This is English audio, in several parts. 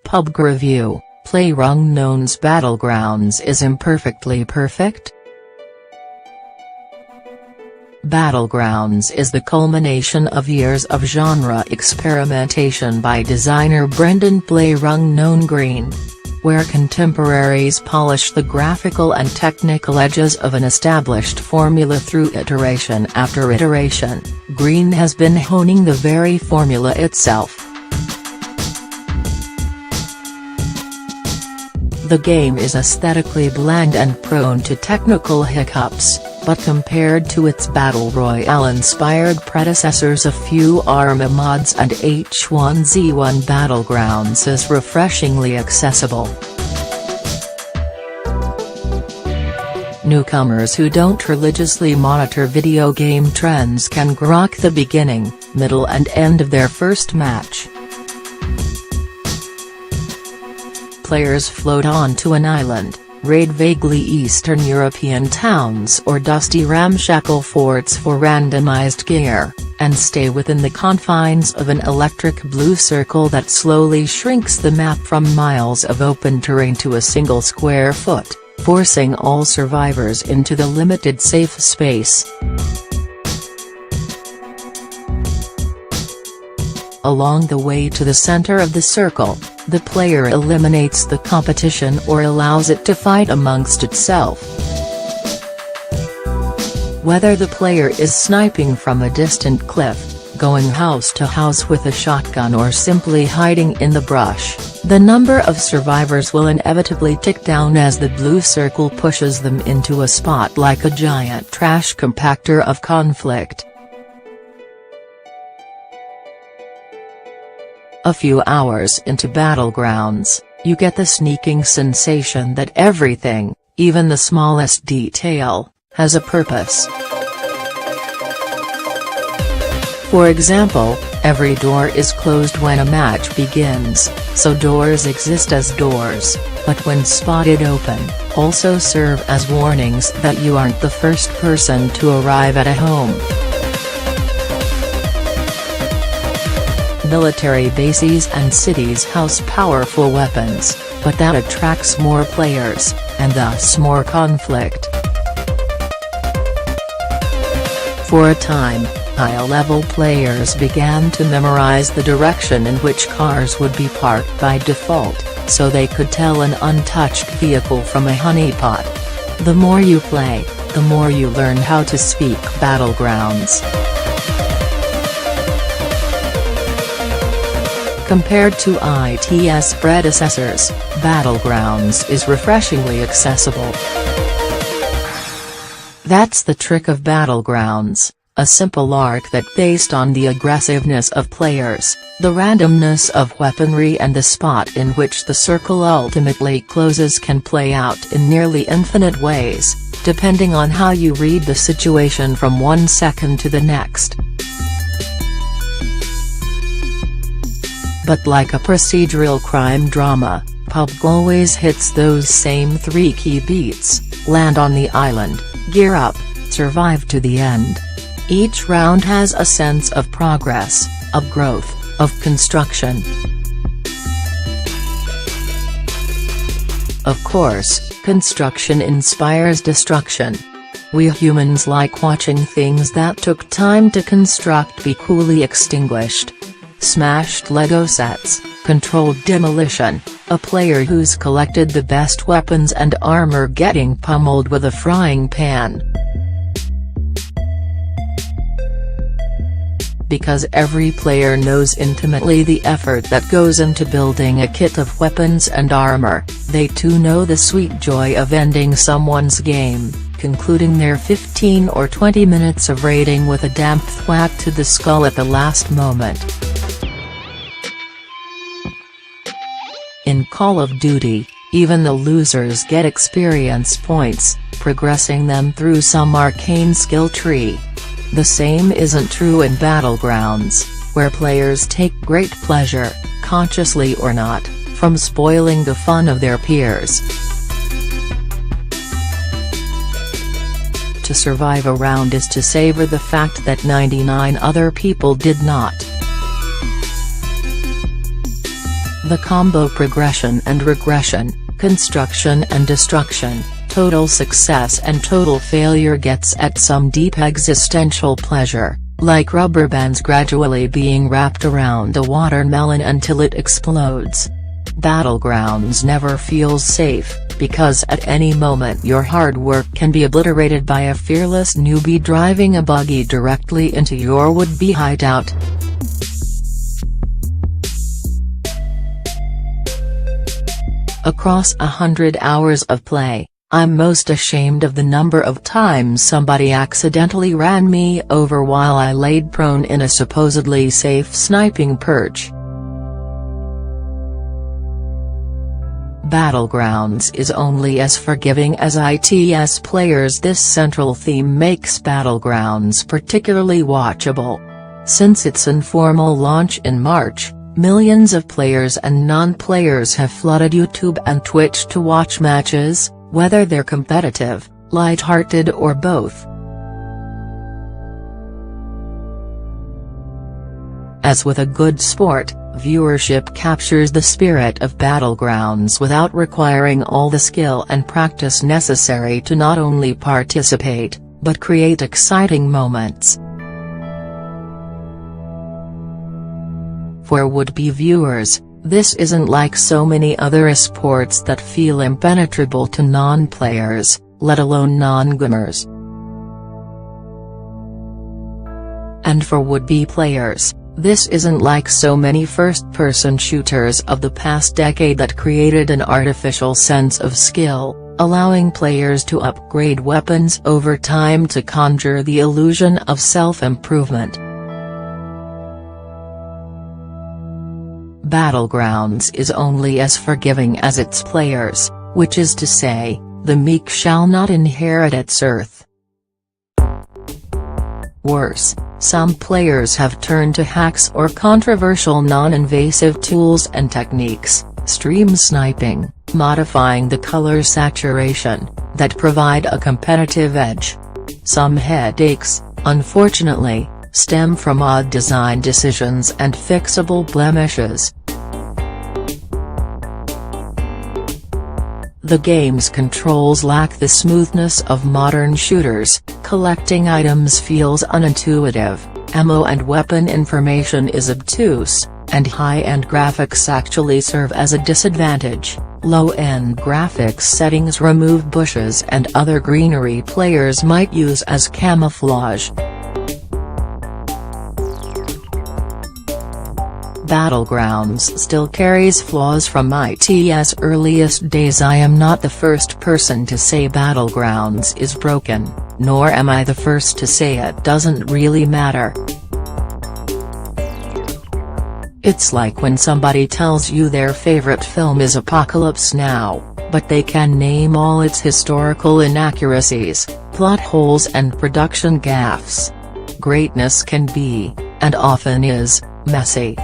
PUBG Review: Playerunknown's Battlegrounds is imperfectly perfect? Battlegrounds is the culmination of years of genre experimentation by designer Brendan Playerunknown Green. Where contemporaries polish the graphical and technical edges of an established formula through iteration after iteration, Green has been honing the very formula itself. The game is aesthetically bland and prone to technical hiccups, but compared to its Battle Royale-inspired predecessors, a few ARMA mods and H1Z1 Battlegrounds is refreshingly accessible. Newcomers who don't religiously monitor video game trends can grok the beginning, middle and end of their first match. Players float onto an island, raid vaguely Eastern European towns or dusty ramshackle forts for randomized gear, and stay within the confines of an electric blue circle that slowly shrinks the map from miles of open terrain to a single square foot, forcing all survivors into the limited safe space. Along the way to the center of the circle, the player eliminates the competition or allows it to fight amongst itself. Whether the player is sniping from a distant cliff, going house to house with a shotgun, or simply hiding in the brush, the number of survivors will inevitably tick down as the blue circle pushes them into a spot like a giant trash compactor of conflict. A few hours into Battlegrounds, you get the sneaking sensation that everything, even the smallest detail, has a purpose. For example, every door is closed when a match begins, so doors exist as doors, but when spotted open, also serve as warnings that you aren't the first person to arrive at a home. Military bases and cities house powerful weapons, but that attracts more players, and thus more conflict. For a time, high-level players began to memorize the direction in which cars would be parked by default, so they could tell an untouched vehicle from a honeypot. The more you play, the more you learn how to speak Battlegrounds. Compared to its predecessors, Battlegrounds is refreshingly accessible. That's the trick of Battlegrounds, a simple arc that, based on the aggressiveness of players, the randomness of weaponry and the spot in which the circle ultimately closes, can play out in nearly infinite ways, depending on how you read the situation from one second to the next. But like a procedural crime drama, PUBG always hits those same three key beats: land on the island, gear up, survive to the end. Each round has a sense of progress, of growth, of construction. Of course, construction inspires destruction. We humans like watching things that took time to construct be coolly extinguished. Smashed Lego sets, controlled demolition, a player who's collected the best weapons and armor getting pummeled with a frying pan. Because every player knows intimately the effort that goes into building a kit of weapons and armor, they too know the sweet joy of ending someone's game, concluding their 15 or 20 minutes of raiding with a damp thwack to the skull at the last moment. In Call of Duty, even the losers get experience points, progressing them through some arcane skill tree. The same isn't true in Battlegrounds, where players take great pleasure, consciously or not, from spoiling the fun of their peers. To survive a round is to savor the fact that 99 other people did not. The combo progression and regression, construction and destruction, total success and total failure gets at some deep existential pleasure, like rubber bands gradually being wrapped around a watermelon until it explodes. Battlegrounds never feels safe, because at any moment your hard work can be obliterated by a fearless newbie driving a buggy directly into your would-be hideout. Across 100 hours of play, I'm most ashamed of the number of times somebody accidentally ran me over while I laid prone in a supposedly safe sniping perch. Battlegrounds is only as forgiving as its players. This central theme makes Battlegrounds particularly watchable. Since its informal launch in March, millions of players and non-players have flooded YouTube and Twitch to watch matches, whether they're competitive, light-hearted or both. As with a good sport, viewership captures the spirit of Battlegrounds without requiring all the skill and practice necessary to not only participate, but create exciting moments. For would-be viewers, this isn't like so many other sports that feel impenetrable to non-players, let alone non-gamers. And for would-be players, this isn't like so many first-person shooters of the past decade that created an artificial sense of skill, allowing players to upgrade weapons over time to conjure the illusion of self-improvement. Battlegrounds is only as forgiving as its players, which is to say, the meek shall not inherit its earth. Worse, some players have turned to hacks or controversial non-invasive tools and techniques, stream sniping, modifying the color saturation, that provide a competitive edge. Some headaches, unfortunately, stem from odd design decisions and fixable blemishes. The game's controls lack the smoothness of modern shooters, collecting items feels unintuitive, ammo and weapon information is obtuse, and high-end graphics actually serve as a disadvantage. Low-end graphics settings remove bushes and other greenery players might use as camouflage. Battlegrounds still carries flaws from its earliest days. I am not the first person to say Battlegrounds is broken, nor am I the first to say it doesn't really matter. It's like when somebody tells you their favorite film is Apocalypse Now, but they can name all its historical inaccuracies, plot holes and production gaffes. Greatness can be, and often is, messy.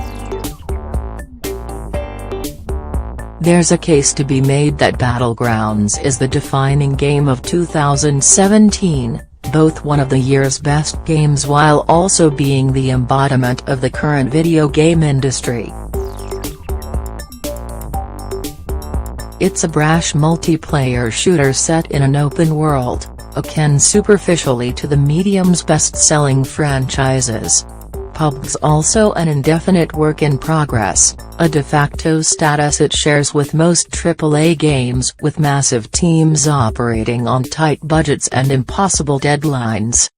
There's a case to be made that Battlegrounds is the defining game of 2017, both one of the year's best games while also being the embodiment of the current video game industry. It's a brash multiplayer shooter set in an open world, akin superficially to the medium's best-selling franchises. PUBG's also an indefinite work in progress, a de facto status it shares with most AAA games with massive teams operating on tight budgets and impossible deadlines.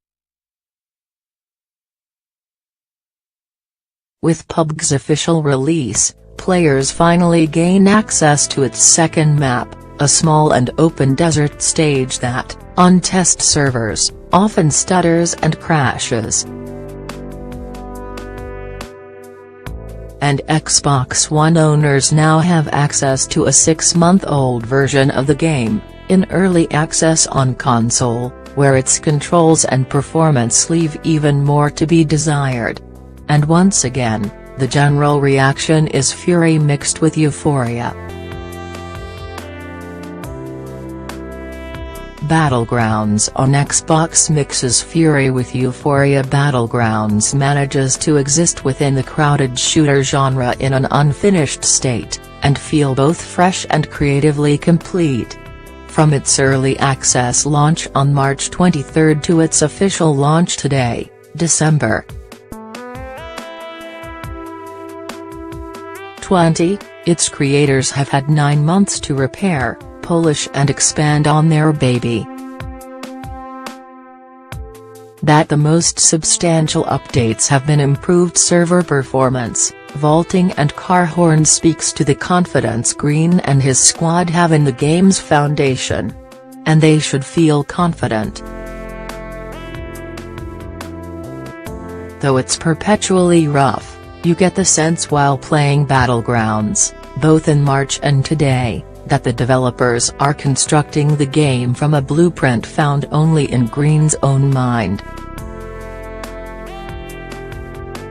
With PUBG's official release, players finally gain access to its second map, a small and open desert stage that, on test servers, often stutters and crashes. And Xbox One owners now have access to a 6-month-old version of the game, in early access on console, where its controls and performance leave even more to be desired. And once again, the general reaction is fury mixed with euphoria. Battlegrounds on Xbox mixes fury with euphoria. Battlegrounds manages to exist within the crowded shooter genre in an unfinished state, and feel both fresh and creatively complete. From its early access launch on March 23 to its official launch today, December 20, its creators have had 9 months to repair, polish and expand on their baby. That the most substantial updates have been improved server performance, vaulting and car horns speaks to the confidence Green and his squad have in the game's foundation. And they should feel confident. Though it's perpetually rough, you get the sense while playing Battlegrounds, both in March and today, that the developers are constructing the game from a blueprint found only in Green's own mind.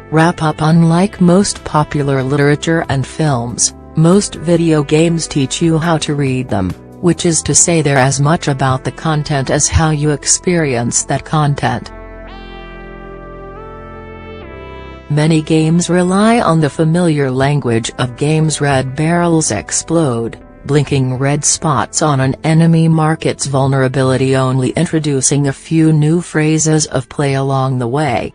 Wrap up. Unlike most popular literature and films, most video games teach you how to read them, which is to say they're as much about the content as how you experience that content. Many games rely on the familiar language of games. Red barrels explode, blinking red spots on an enemy mark its vulnerability, only introducing a few new phrases of play along the way.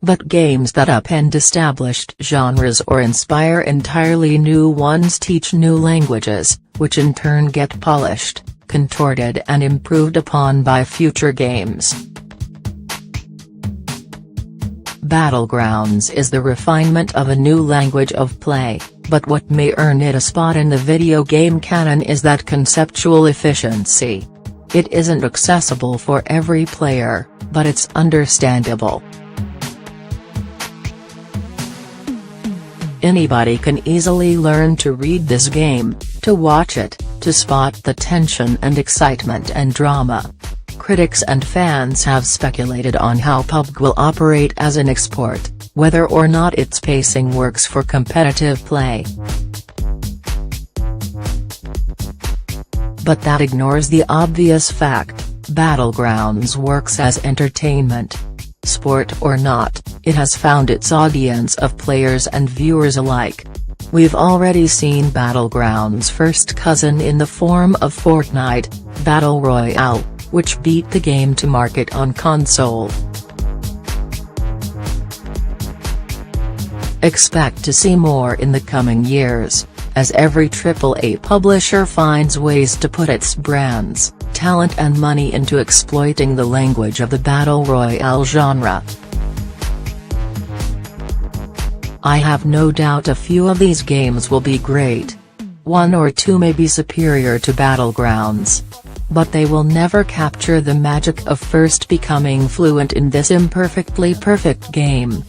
But games that upend established genres or inspire entirely new ones teach new languages, which in turn get polished, contorted and improved upon by future games. Battlegrounds is the refinement of a new language of play, but what may earn it a spot in the video game canon is that conceptual efficiency. It isn't accessible for every player, but it's understandable. Anybody can easily learn to read this game, to watch it, to spot the tension and excitement and drama. Critics and fans have speculated on how PUBG will operate as an export, whether or not its pacing works for competitive play. But that ignores the obvious fact: Battlegrounds works as entertainment. Sport or not, it has found its audience of players and viewers alike. We've already seen Battlegrounds' first cousin in the form of Fortnite, Battle Royale, which beat the game to market on console. Expect to see more in the coming years, as every AAA publisher finds ways to put its brands, talent and money into exploiting the language of the Battle Royale genre. I have no doubt a few of these games will be great. 1 or 2 may be superior to Battlegrounds. But they will never capture the magic of first becoming fluent in this imperfectly perfect game.